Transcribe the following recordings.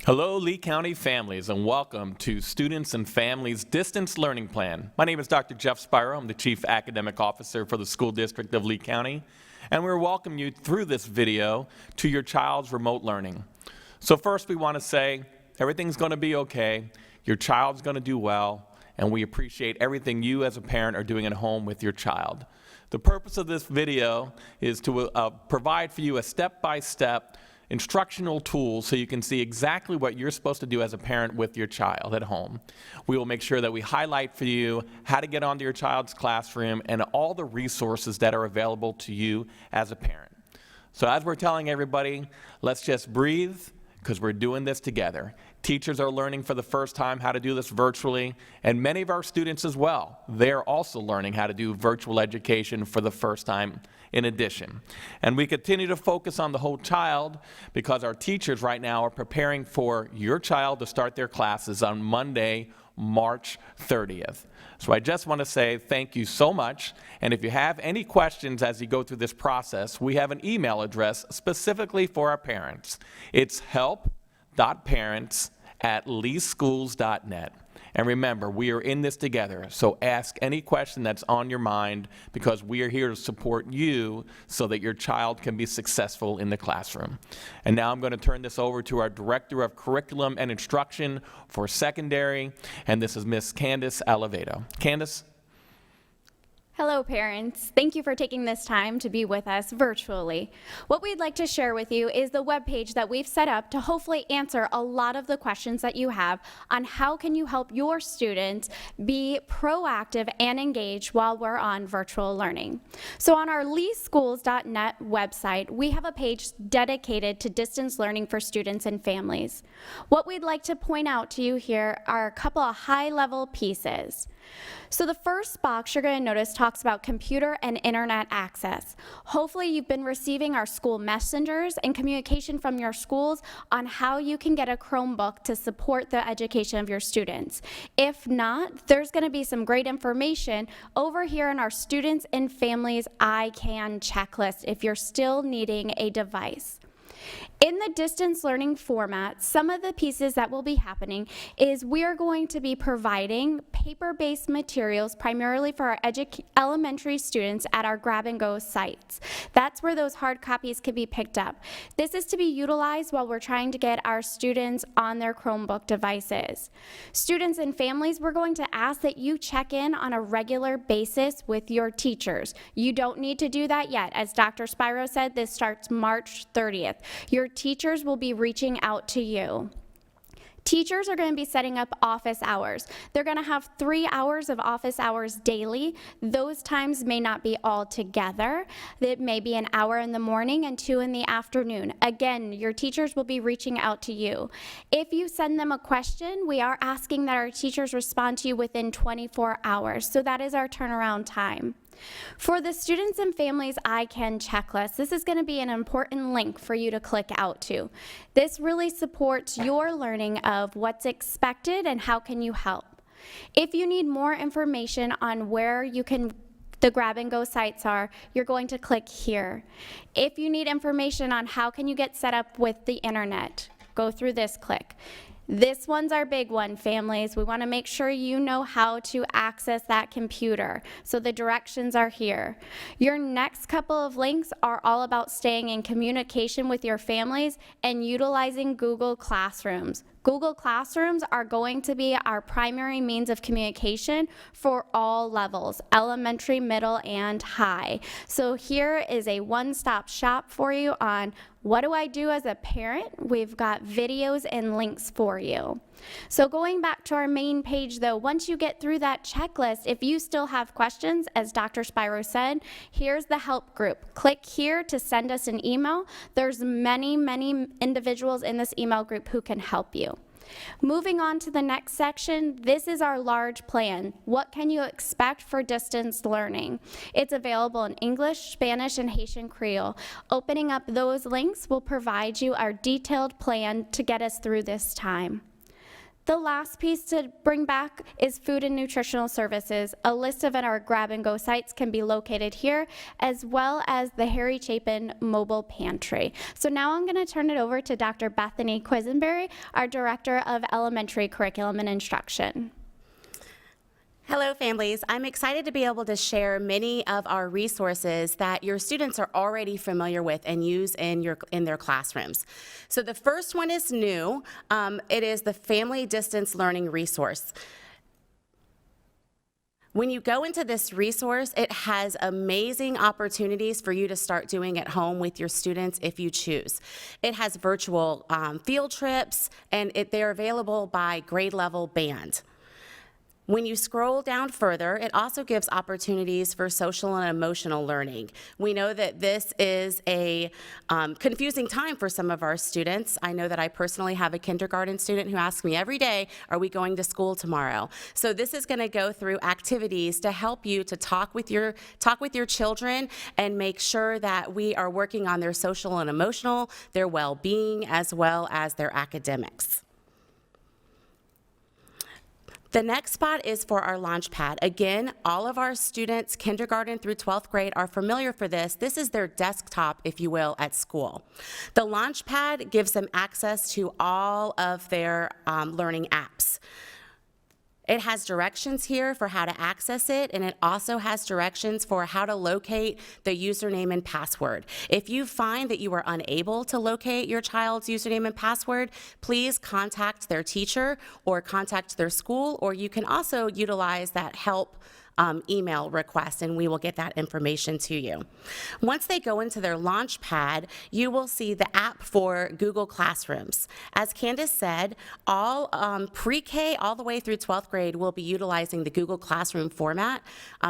Hello, Lee County families, and welcome to Students and Families Distance Learning Plan. My name is Dr. Jeff Spiro. I'm the Chief Academic Officer for the School District of Lee County, and we welcome you through this video to your child's remote learning. So first, we want to say everything's going to be okay, your child's going to do well, and we appreciate everything you as a parent are doing at home with your child. The purpose of this video is to provide for you a step-by-step instructional tools so you can see exactly what you're supposed to do as a parent with your child at home. We will make sure that we highlight for you how to get onto your child's classroom and all the resources that are available to you as a parent. So as we're telling everybody, let's just breathe because we're doing this together. Teachers are learning for the first time how to do this virtually, and many of our students as well. They're also learning how to do virtual education for the first time in addition. And we continue to focus on the whole child because our teachers right now are preparing for your child to start their classes on Monday, March 30th. So I just want to say thank you so much, and if you have any questions as you go through this process, we have an email address specifically for our parents. It's help.parents@leeschools.net. And remember, we are in this together, so ask any question that's on your mind because we are here to support you so that your child can be successful in the classroom. And now I'm going to turn this over to our Director of Curriculum and Instruction for Secondary, and this is Miss Candace Aliveto. Candace? Hello parents, thank you for taking this time to be with us virtually. What we'd like to share with you is the webpage that we've set up to hopefully answer a lot of the questions that you have on how can you help your students be proactive and engaged while we're on virtual learning. So on our leeschools.net website, we have a page dedicated to distance learning for students and families. What we'd like to point out to you here are a couple of high-level pieces. So the first box you're going to notice talks about computer and internet access. Hopefully you've been receiving our school messengers and communication from your schools on how you can get a Chromebook to support the education of your students. If not, there's going to be some great information over here in our Students and Families I Can checklist if you're still needing a device. In the distance learning format, some of the pieces that will be happening is we are going to be providing paper-based materials primarily for our elementary students at our grab-and-go sites. That's where those hard copies can be picked up. This is to be utilized while we're trying to get our students on their Chromebook devices. Students and families, we're going to ask that you check in on a regular basis with your teachers. You don't need to do that yet. As Dr. Spiro said, this starts March 30th. Your teachers will be reaching out to you. Teachers are going to be setting up office hours. They're going to have 3 hours of office hours daily. Those times may not be all together. It may be an hour in the morning and 2 in the afternoon. Again, your teachers will be reaching out to you. If you send them a question, we are asking that our teachers respond to you within 24 hours. So that is our turnaround time. For the Students and Families I Can checklist, this is going to be an important link for you to click out to. This really supports your learning of what's expected and how can you help. If you need more information on where the grab-and-go sites are, you're going to click here. If you need information on how can you get set up with the internet, go through this click. This one's our big one, families. We want to make sure you know how to access that computer. So the directions are here. Your next couple of links are all about staying in communication with your families and utilizing Google Classrooms. Google Classrooms are going to be our primary means of communication for all levels, elementary, middle, and high. So here is a one-stop shop for you on what do I do as a parent? We've got videos and links for you. So going back to our main page though, once you get through that checklist, if you still have questions, as Dr. Spiro said, here's the help group. Click here to send us an email. There's many individuals in this email group who can help you. Moving on to the next section, this is our large plan. What can you expect for distance learning? It's available in English, Spanish, and Haitian Creole. Opening up those links will provide you our detailed plan to get us through this time. The last piece to bring back is food and nutritional services. A list of our grab-and-go sites can be located here, as well as the Harry Chapin Mobile Pantry. So now I'm going to turn it over to Dr. Bethany Quisenberry, our Director of Elementary Curriculum and Instruction. Hello, families. I'm excited to be able to share many of our resources that your students are already familiar with and use in their classrooms. So the first one is new. It is the Family Distance Learning Resource. When you go into this resource, it has amazing opportunities for you to start doing at home with your students if you choose. It has virtual field trips, and they're available by grade level band. When you scroll down further, it also gives opportunities for social and emotional learning. We know that this is a confusing time for some of our students. I know that I personally have a kindergarten student who asks me every day, are we going to school tomorrow? So this is going to go through activities to help you to talk with your children and make sure that we are working on their social and emotional, their well-being, as well as their academics. The next spot is for our Launchpad. Again, all of our students, kindergarten through 12th grade, are familiar for this. This is their desktop, if you will, at school. The Launchpad gives them access to all of their learning apps. It has directions here for how to access it, and it also has directions for how to locate the username and password. If you find that you are unable to locate your child's username and password, please contact their teacher or contact their school, or you can also utilize that help email request, and we will get that information to you. Once they go into their Launchpad, you will see the app for Google Classrooms. As Candace said, all pre-K all the way through 12th grade will be utilizing the Google Classroom format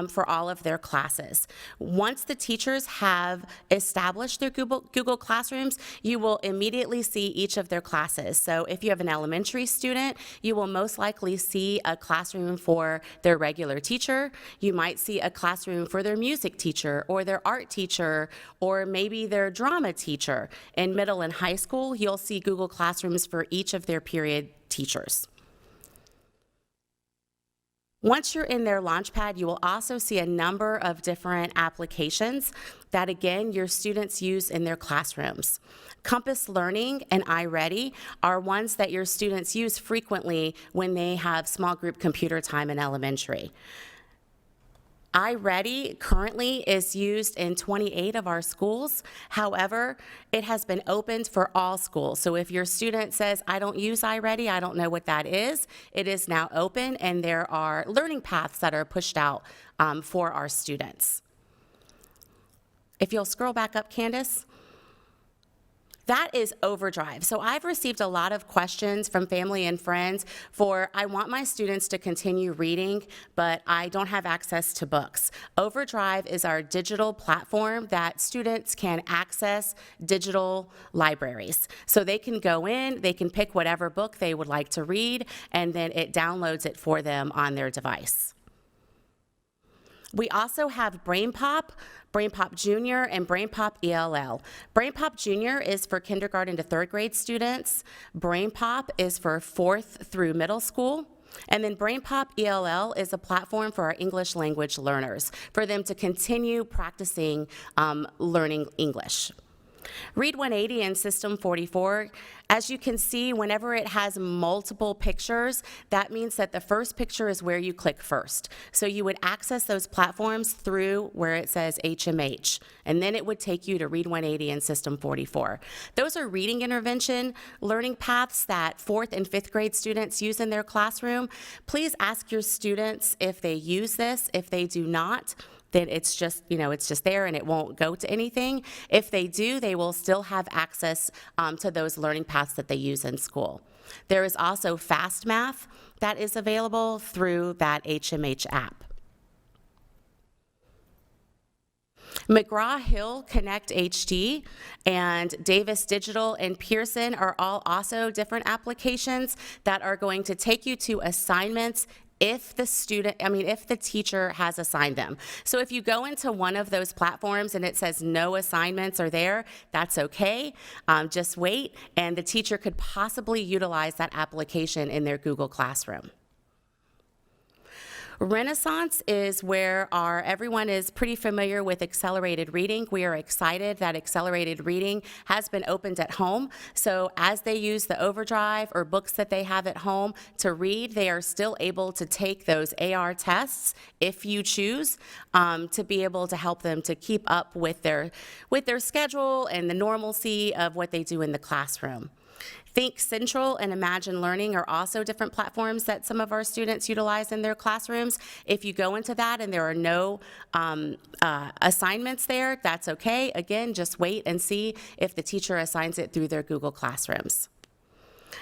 for all of their classes. Once the teachers have established their Google Classrooms, you will immediately see each of their classes. So if you have an elementary student, you will most likely see a classroom for their regular teacher. You might see a classroom for their music teacher or their art teacher or maybe their drama teacher. In middle and high school, you'll see Google Classrooms for each of their period teachers. Once you're in their Launchpad, you will also see a number of different applications that, again, your students use in their classrooms. Compass Learning and iReady are ones that your students use frequently when they have small group computer time in elementary. iReady currently is used in 28 of our schools. However, it has been opened for all schools. So if your student says, I don't use iReady, I don't know what that is, it is now open, and there are learning paths that are pushed out for our students. If you'll scroll back up, Candace. That is Overdrive. So I've received a lot of questions from family and friends for, I want my students to continue reading, but I don't have access to books. Overdrive is our digital platform that students can access digital libraries. So they can go in, they can pick whatever book they would like to read, and then it downloads it for them on their device. We also have BrainPop, BrainPop Junior, and BrainPop ELL. BrainPop Junior is for kindergarten to third grade students. BrainPop is for fourth through middle school. And then BrainPop ELL is a platform for our English language learners, for them to continue practicing learning English. Read 180 and System 44, as you can see, whenever it has multiple pictures, that means that the first picture is where you click first. So you would access those platforms through where it says HMH, and then it would take you to Read 180 and System 44. Those are reading intervention learning paths that 4th and 5th grade students use in their classroom. Please ask your students if they use this. If they do not, then it's just, it's just there and it won't go to anything. If they do, they will still have access to those learning paths that they use in school. There is also Fast Math that is available through that HMH app. McGraw-Hill Connect HD and Davis Digital and Pearson are all also different applications that are going to take you to assignments if the teacher has assigned them. So if you go into one of those platforms and it says no assignments are there, that's okay. Just wait, and the teacher could possibly utilize that application in their Google Classroom. Renaissance is where everyone is pretty familiar with accelerated reading. We are excited that accelerated reading has been opened at home. So as they use the Overdrive or books that they have at home to read, they are still able to take those AR tests, if you choose, to be able to help them to keep up with their schedule and the normalcy of what they do in the classroom. Think Central and Imagine Learning are also different platforms that some of our students utilize in their classrooms. If you go into that and there are no assignments there, that's okay. Again, just wait and see if the teacher assigns it through their Google Classrooms.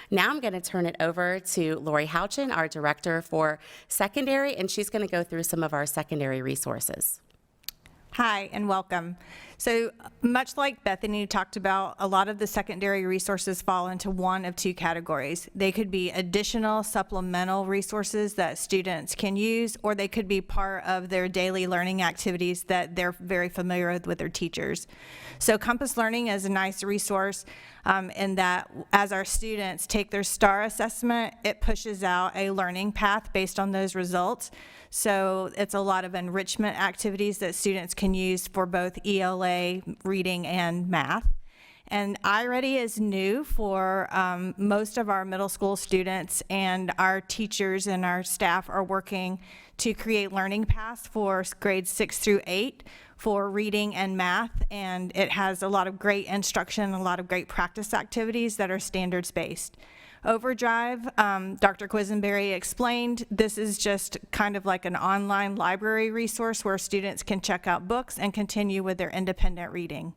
Now I'm going to turn it over to Lori Houchin, our Director for Secondary, and she's going to go through some of our secondary resources. Hi, and welcome. So much like Bethany talked about, a lot of the secondary resources fall into one of two categories. They could be additional supplemental resources that students can use, or they could be part of their daily learning activities that they're very familiar with their teachers. So Compass Learning is a nice resource in that as our students take their STAR assessment, it pushes out a learning path based on those results. So it's a lot of enrichment activities that students can use for both ELA, reading, and math. And iReady is new for most of our middle school students, and our teachers and our staff are working to create learning paths for grades 6 through 8 for reading and math, and it has a lot of great instruction, a lot of great practice activities that are standards-based. Overdrive, Dr. Quisenberry explained, this is just kind of like an online library resource where students can check out books and continue with their independent reading.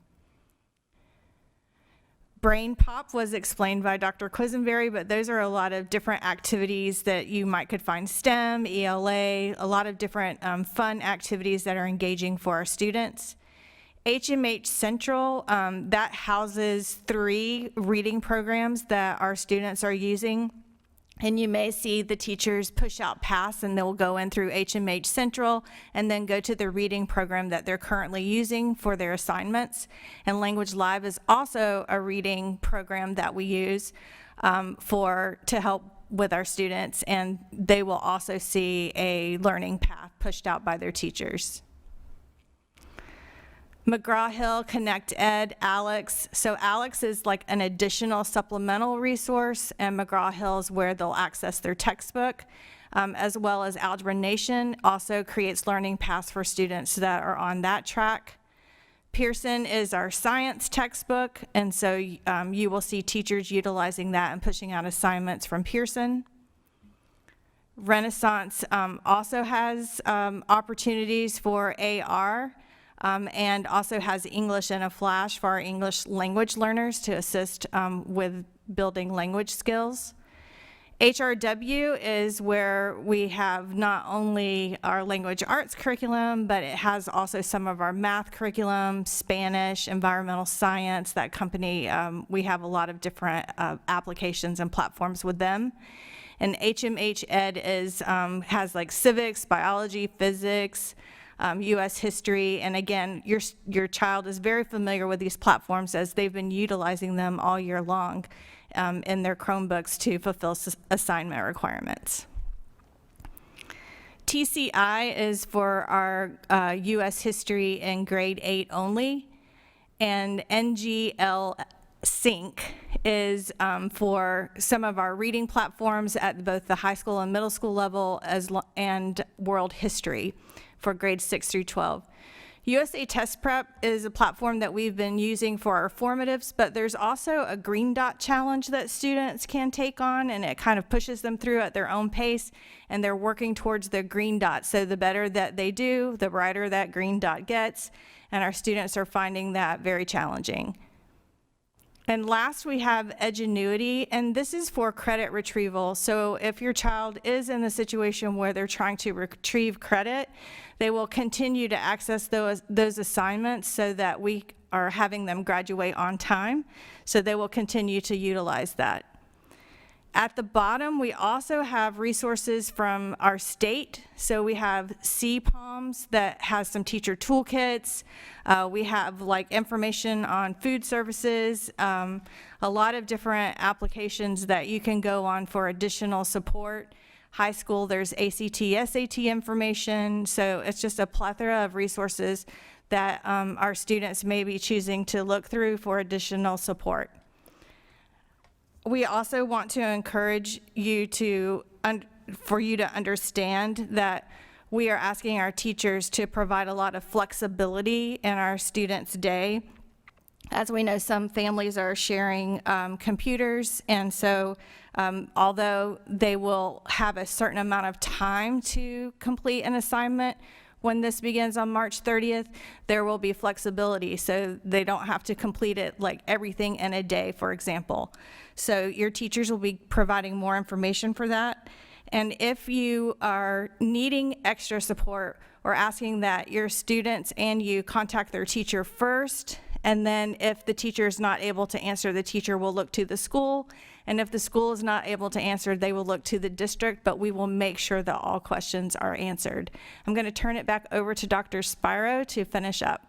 Brain Pop was explained by Dr. Quisenberry, but those are a lot of different activities that you could find STEM, ELA, a lot of different fun activities that are engaging for our students. HMH Central, that houses 3 reading programs that our students are using. And you may see the teachers push out paths, and they'll go in through HMH Central and then go to the reading program that they're currently using for their assignments. And Language Live is also a reading program that we use to help with our students, and they will also see a learning path pushed out by their teachers. McGraw-Hill, Connect Ed, Alex. So Alex is like an additional supplemental resource, and McGraw-Hill is where they'll access their textbook, as well as Algebra Nation also creates learning paths for students that are on that track. Pearson is our science textbook, and so you will see teachers utilizing that and pushing out assignments from Pearson. Renaissance also has opportunities for AR, and also has English in a Flash for our English language learners to assist with building language skills. HRW is where we have not only our language arts curriculum, but it has also some of our math curriculum, Spanish, environmental science, that company. We have a lot of different applications and platforms with them. And HMH Ed has like civics, biology, physics, U.S. history, and again, your child is very familiar with these platforms as they've been utilizing them all year long in their Chromebooks to fulfill assignment requirements. TCI is for our U.S. history in grade 8 only, and NGL Sync is for some of our reading platforms at both the high school and middle school level and world history for grades 6 through 12. USA Test Prep is a platform that we've been using for our formatives, but there's also a green dot challenge that students can take on, and it kind of pushes them through at their own pace, and they're working towards their green dot. So the better that they do, the brighter that green dot gets, and our students are finding that very challenging. And last, we have Edgenuity, and this is for credit retrieval. So if your child is in the situation where they're trying to retrieve credit, they will continue to access those assignments so that we are having them graduate on time. So they will continue to utilize that. At the bottom, we also have resources from our state. So we have CPOMS that has some teacher toolkits. We have like information on food services, a lot of different applications that you can go on for additional support. High school, there's ACT, SAT information. So it's just a plethora of resources that our students may be choosing to look through for additional support. We also want to encourage you for you to understand that we are asking our teachers to provide a lot of flexibility in our students' day. As we know, some families are sharing computers, and so although they will have a certain amount of time to complete an assignment, when this begins on March 30th, there will be flexibility, so they don't have to complete it like everything in a day, for example. So your teachers will be providing more information for that. And if you are needing extra support, we're asking that your students and you contact their teacher first, and then if the teacher is not able to answer, the teacher will look to the school. And if the school is not able to answer, they will look to the district, but we will make sure that all questions are answered. I'm going to turn it back over to Dr. Spiro to finish up.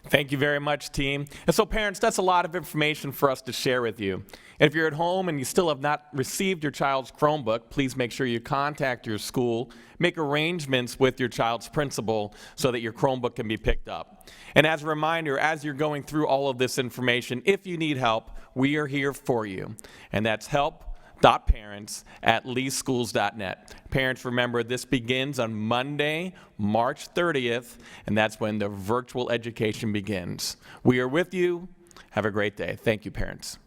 Thank you very much, team. And so parents, that's a lot of information for us to share with you. And if you're at home and you still have not received your child's Chromebook, please make sure you contact your school, make arrangements with your child's principal so that your Chromebook can be picked up. And as a reminder, as you're going through all of this information, if you need help, we are here for you. And that's help.parents@leeschools.net. Parents, remember, this begins on Monday, March 30th, and that's when the virtual education begins. We are with you. Have a great day. Thank you, parents.